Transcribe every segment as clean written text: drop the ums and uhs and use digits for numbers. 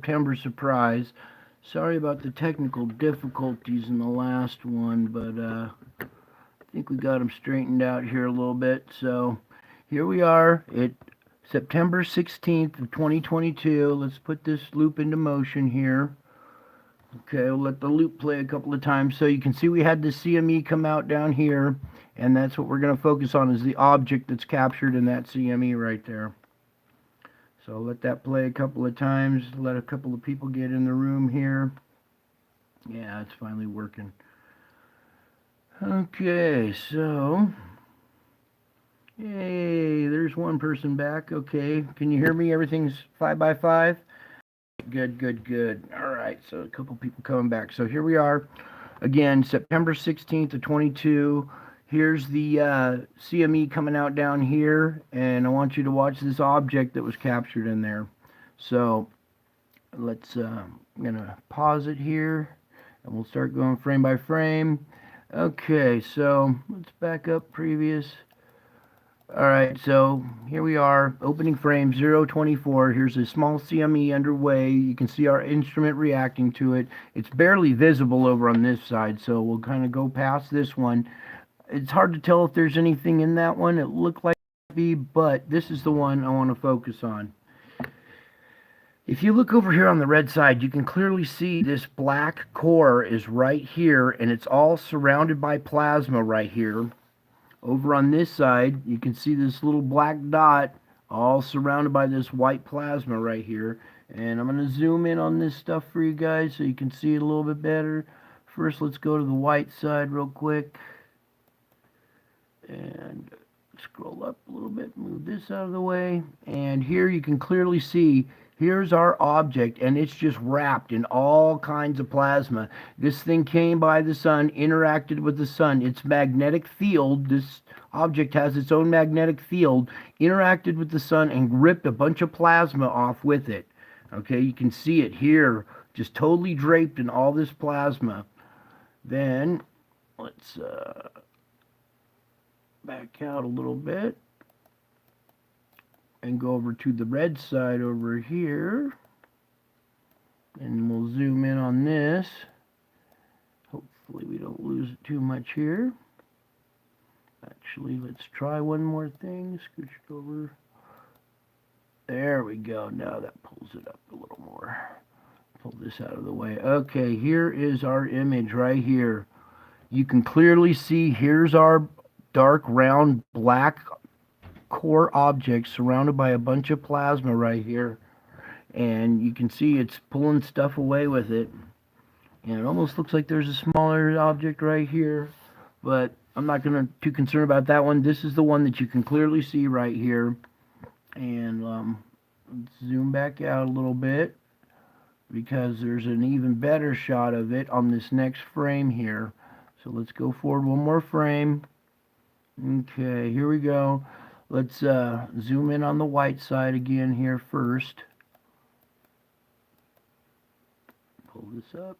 September surprise. Sorry about the technical difficulties in the last one, but I think we got them straightened out here a little bit. So here we are at September 16th of 2022. Let's put this loop into motion here. Okay, we'll let the loop play a couple of times so you can see we had the CME come out down here, and that's what we're going to focus on is the object that's captured in that CME right there. So let that play a couple of times, let a couple of people get in the room here. Yeah, it's finally working. Okay, so, hey, there's one person back. Okay, can you hear me? Everything's 5x5? Good, good, good. All right, so a couple people coming back. So here we are, again, September 16th of 22. Here's the CME coming out down here, and I want you to watch this object that was captured in there. So let's, I'm going to pause it here, and we'll start going frame by frame. Okay, so let's back up previous. All right, so here we are, opening frame 024. Here's a small CME underway. You can see our instrument reacting to it. It's barely visible over on this side, so we'll kind of go past this one. It's hard to tell if there's anything in that one. It looked like it might be, but this is the one I want to focus on. If you look over here on the red side, you can clearly see this black core is right here, and it's all surrounded by plasma right here. Over on this side, you can see this little black dot all surrounded by this white plasma right here. And I'm going to zoom in on this stuff for you guys so you can see it a little bit better. First, let's go to the white side real quick. And scroll up a little bit, move this out of the way. And here you can clearly see, here's our object, and it's just wrapped in all kinds of plasma. This thing came by the sun, interacted with the sun. Its magnetic field, this object has its own magnetic field, interacted with the sun and ripped a bunch of plasma off with it. Okay, you can see it here, just totally draped in all this plasma. Then, let's back out a little bit and go over to the red side over here, and we'll zoom in on this. Hopefully we don't lose it too much here. Actually, let's try one more thing. Scooch it over. There we go. Now that pulls it up a little more. Pull this out of the way. Okay, here is our image right here. You can clearly see here's our dark, round, black core object surrounded by a bunch of plasma right here. And you can see it's pulling stuff away with it. And it almost looks like there's a smaller object right here. But I'm not going to too concerned about that one. This is the one that you can clearly see right here. And let's zoom back out a little bit, because there's an even better shot of it on this next frame here. So let's go forward one more frame. Okay, here we go. Let's zoom in on the white side again here first. Pull this up.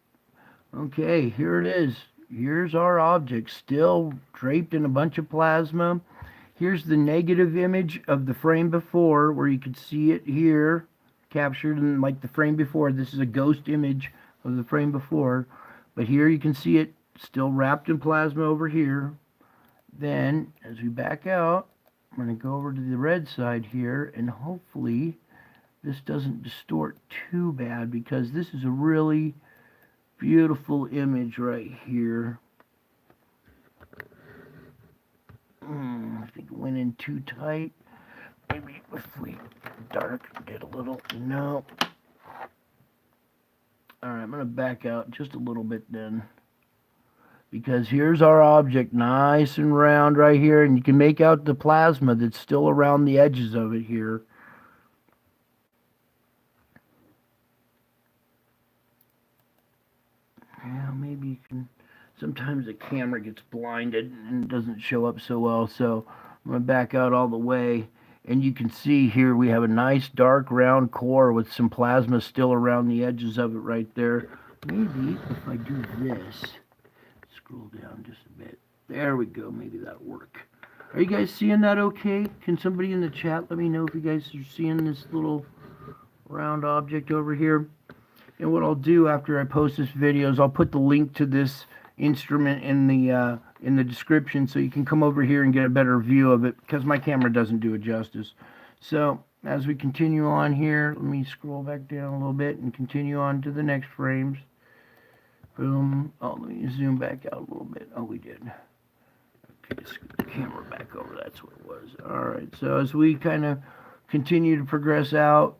Okay, here it is. Here's our object, still draped in a bunch of plasma. Here's the negative image of the frame before, where you could see it here, captured in like the frame before. This is a ghost image of the frame before. But here you can see it still wrapped in plasma over here. Then, as we back out, I'm going to go over to the red side here, and hopefully this doesn't distort too bad, because this is a really beautiful image right here. I think it went in too tight. Maybe if we darken it a little. No. Alright, I'm going to back out just a little bit then, because here's our object nice and round right here, and you can make out the plasma that's still around the edges of it here. Yeah, maybe you can, sometimes the camera gets blinded and doesn't show up so well, so I'm going to back out all the way, and you can see here we have a nice dark round core with some plasma still around the edges of it right there. Maybe if I do this, scroll down just a bit. There we go. Maybe that'll work. Are you guys seeing that okay? Can somebody in the chat let me know if you guys are seeing this little round object over here? And what I'll do after I post this video is I'll put the link to this instrument in the description, so you can come over here and get a better view of it, because my camera doesn't do it justice. So as we continue on here, let me scroll back down a little bit and continue on to the next frames. Boom. Oh, let me zoom back out a little bit. Oh, we did. Okay, scoot the camera back over. That's what it was. Alright, so as we kind of continue to progress out,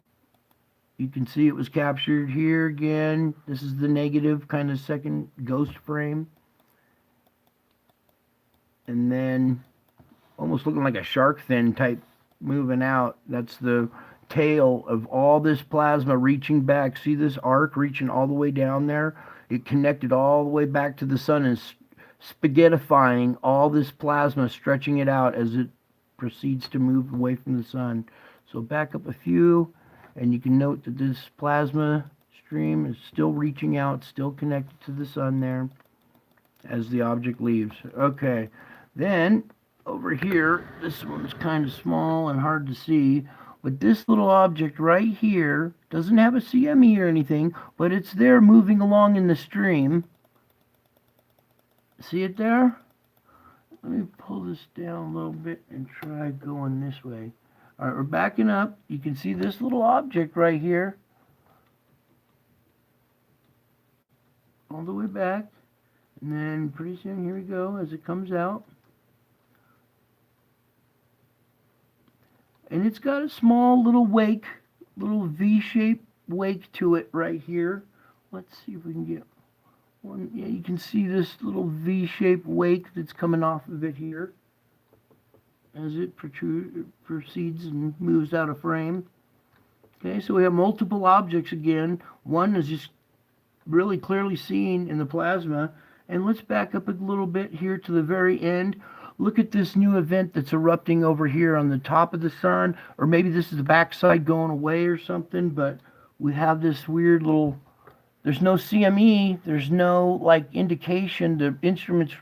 you can see it was captured here again. This is the negative kind of second ghost frame. And then almost looking like a shark fin type moving out. That's the tail of all this plasma reaching back. See this arc reaching all the way down there? It connected all the way back to the sun and spaghettifying all this plasma, stretching it out as it proceeds to move away from the sun. So back up a few, and you can note that this plasma stream is still reaching out, still connected to the sun there as the object leaves. Okay, then over here, this one's kind of small and hard to see, but this little object right here doesn't have a CME or anything, but it's there moving along in the stream. See it there? Let me pull this down a little bit and try going this way. Alright, we're backing up. You can see this little object right here. All the way back. And then pretty soon, here we go, as it comes out. And it's got a small little wake, little V-shaped wake to it right here. Let's see if we can get one. Yeah, you can see this little V-shaped wake that's coming off of it here as it proceeds and moves out of frame. Okay, so we have multiple objects again. One is just really clearly seen in the plasma. And let's back up a little bit here to the very end. Look at this new event that's erupting over here on the top of the sun, or maybe this is the backside going away or something, but we have this weird little, there's no CME, there's no like indication, the instrument's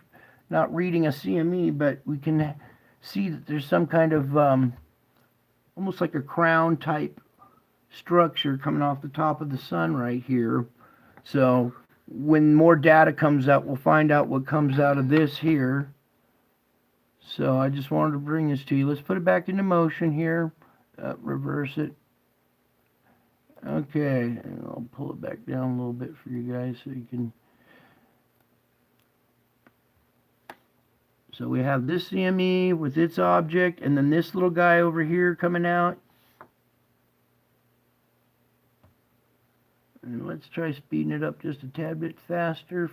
not reading a CME, but we can see that there's some kind of almost like a crown type structure coming off the top of the sun right here. So when more data comes out, we'll find out what comes out of this here. So I just wanted to bring this to you. Let's put it back into motion here. Reverse it. Okay, and I'll pull it back down a little bit for you guys so you can. So we have this CME with its object, and then this little guy over here coming out. And let's try speeding it up just a tad bit faster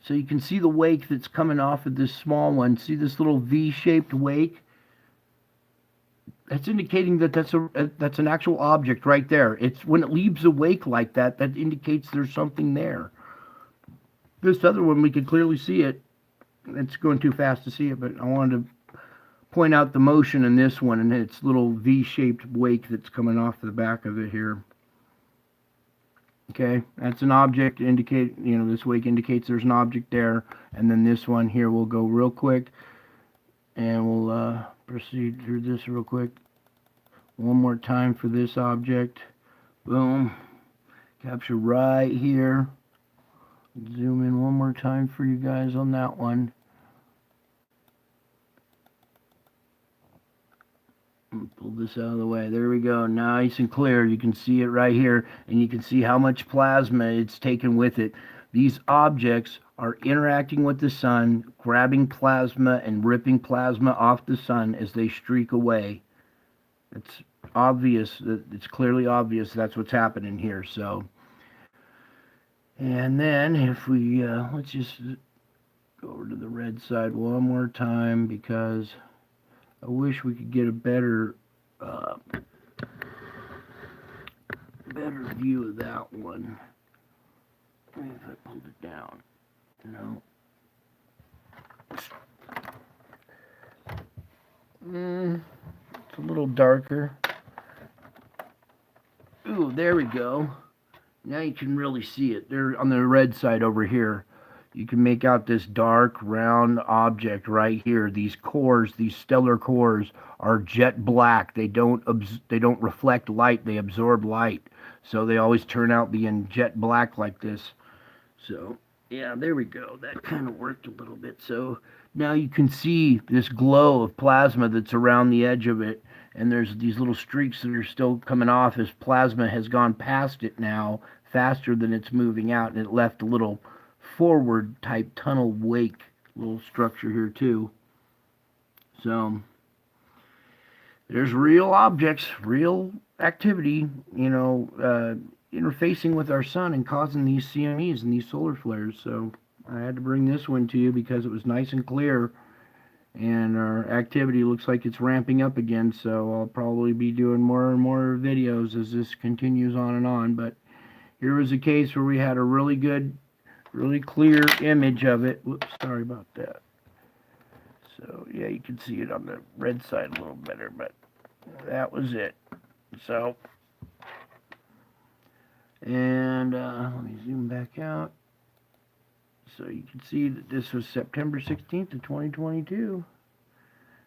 so you can see the wake that's coming off of this small one. See this little V-shaped wake? That's indicating that that's an actual object right there. It's when it leaves a wake like that, that indicates there's something there. This other one, we can clearly see it. It's going too fast to see it, but I wanted to point out the motion in this one and its little V-shaped wake that's coming off the back of it here. Okay, that's an object. Indicate, you know, this wake indicates there's an object there, and then this one here will go real quick, and we'll proceed through this real quick. One more time for this object. Boom. Capture right here. Zoom in one more time for you guys on that one. Pull this out of the way. There we go. Nice and clear. You can see it right here, and you can see how much plasma it's taken with it. These objects are interacting with the sun, grabbing plasma and ripping plasma off the sun as they streak away. It's obvious. It's clearly obvious that's what's happening here. So, and then if we let's just go over to the red side one more time, because I wish we could get a better view of that one. Maybe if I pulled it down. No. It's a little darker. Ooh, there we go. Now you can really see it. There on the red side over here. You can make out this dark round object right here. These cores, these stellar cores, are jet black. They don't reflect light. They absorb light. So they always turn out being jet black like this. So, yeah, there we go. That kind of worked a little bit. So now you can see this glow of plasma that's around the edge of it. And there's these little streaks that are still coming off as plasma has gone past it now faster than it's moving out. And it left a little forward type tunnel wake little structure here too. So there's real objects, real activity, interfacing with our sun and causing these CMEs and these solar flares. So I had to bring this one to you because it was nice and clear, and our activity looks like it's ramping up again. So I'll probably be doing more and more videos as this continues on and on. But here was a case where we had a really good, really clear image of it. Whoops, sorry about that. So yeah, you can see it on the red side a little better, but that was it. So, and let me zoom back out. So you can see that this was September 16th of 2022.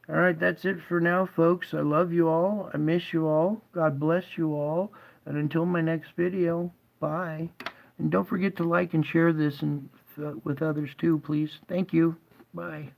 All right, that's it for now, folks. I love you all. I miss you all. God bless you all. And until my next video, bye. And don't forget to like and share this and with others too, please. Thank you. Bye.